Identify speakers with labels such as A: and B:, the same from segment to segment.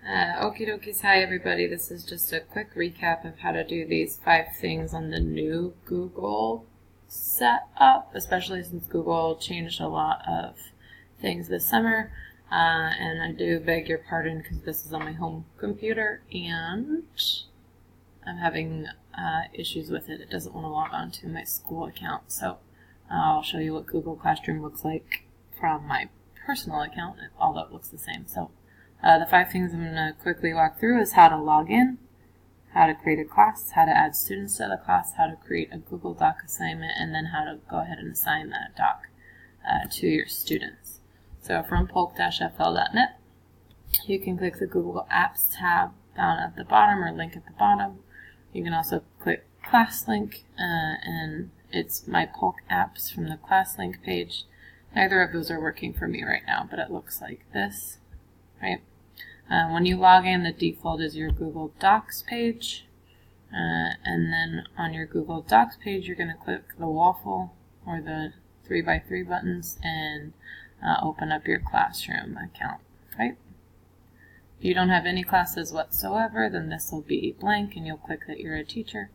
A: Okie dokies, hi everybody. This is just a quick recap of how to do these 5 things on the new Google setup, especially since Google changed a lot of things this summer. And I do beg your pardon because this is on my home computer and I'm having issues with it. It doesn't want to log on to my school account. So I'll show you what Google Classroom looks like from my personal account, although it looks the same. So the 5 things I'm going to quickly walk through is how to log in, how to create a class, how to add students to the class, how to create a Google Doc assignment, and then how to go ahead and assign that doc to your students. So from polk-fl.net, you can click the Google Apps tab down at the bottom or link at the bottom. You can also click class link, and it's my Polk apps from the class link page. Neither of those are working for me right now, but it looks like this, right? When you log in, the default is your Google Docs page, and then on your Google Docs page, you're going to click the waffle or the 3x3 buttons and open up your classroom account, right? If you don't have any classes whatsoever, then this will be blank and you'll click that you're a teacher.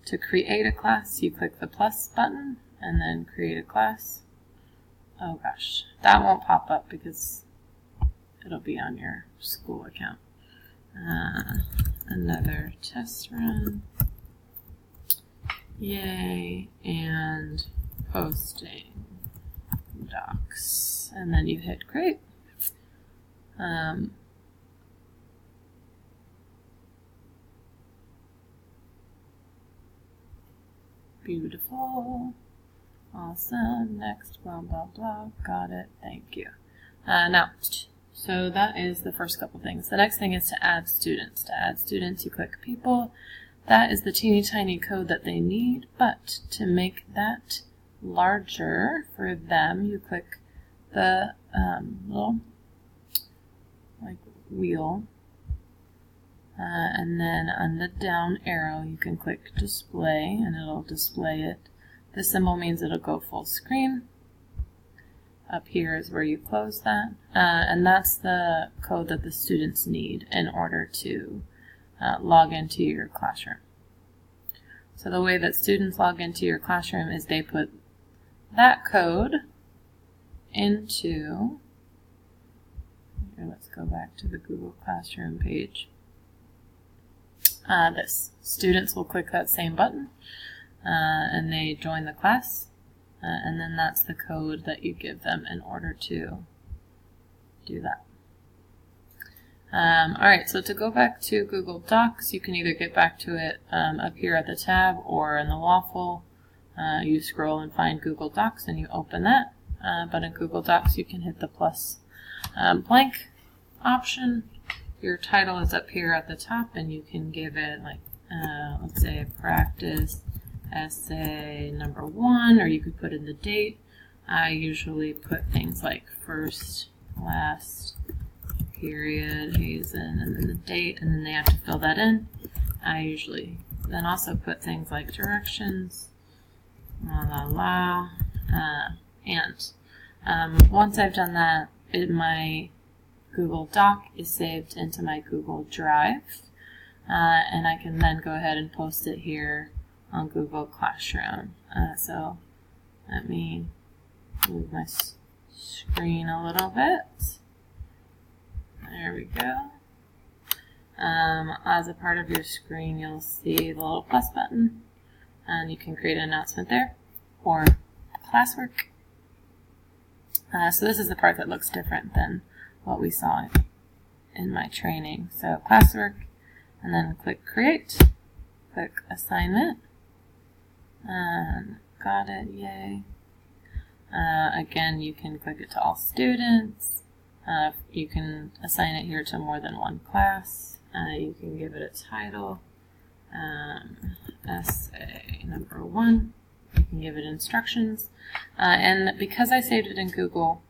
A: To create a class, you click the plus button and then create a class. Oh gosh, that won't pop up because it'll be on your school account. Another test run. Yay, and posting docs. And then you hit create. Beautiful. Awesome. Next, blah, blah, blah. Got it. Thank you. Now, so that is the first couple things. The next thing is to add students. To add students, you click people. That is the teeny tiny code that they need, but to make that larger for them, you click the little wheel, and then on the down arrow you can click display and it'll display it. This symbol means it'll go full screen. Up here is where you close that, and that's the code that the students need in order to log into your classroom. So the way that students log into your classroom is they put that code into, here, let's go back to the Google Classroom page. This. Students will click that same button and they join the class, and then that's the code that you give them in order to do that. Alright, so to go back to Google Docs, you can either get back to it up here at the tab or in the waffle. You scroll and find Google Docs and you open that. But in Google Docs, you can hit the plus blank option. Your title is up here at the top, and you can give it, like, let's say, practice essay number 1, or you could put in the date. I usually put things like first, last, period, Hazen, and then the date, and then they have to fill that in. I usually then also put things like directions, and once I've done that, my Google Doc is saved into my Google Drive, and I can then go ahead and post it here on Google Classroom. So let me move my screen a little bit. There we go. As a part of your screen, you'll see the little plus button, and you can create an announcement there, or classwork. So this is the part that looks different than what we saw in my training. So classwork, and then click create, click assignment, and got it, yay. Again, you can click it to all students. You can assign it here to more than one class. You can give it a title, essay number 1. You can give it instructions. And because I saved it in Google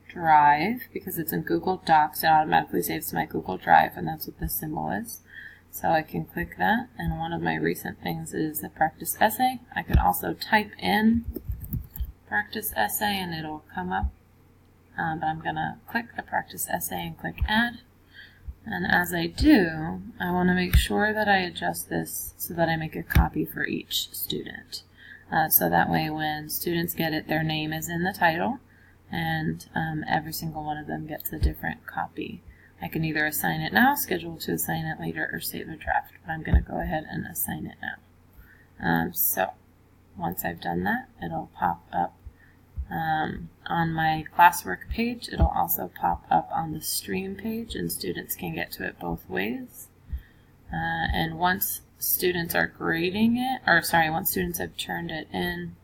A: Drive, because it's in Google Docs, it automatically saves to my Google Drive, and that's what this symbol is. So I can click that, and one of my recent things is a practice essay. I could also type in practice essay and it'll come up, but I'm going to click the practice essay and click add. And as I do, I want to make sure that I adjust this so that I make a copy for each student. So that way when students get it, their name is in the title, and every single one of them gets a different copy. I can either assign it now, schedule to assign it later, or save a draft, but I'm going to go ahead and assign it now. So once I've done that, it'll pop up on my classwork page. It'll also pop up on the stream page, and students can get to it both ways. And once students are grading it, once students have turned it in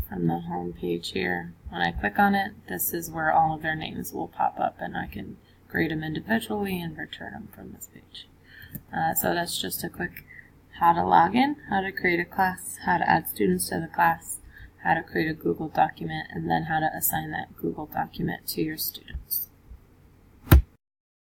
A: from the home page here, when I click on it, this is where all of their names will pop up, and I can grade them individually and return them from this page. So that's just a quick how to log in, how to create a class, how to add students to the class, how to create a Google document, and then how to assign that Google document to your students.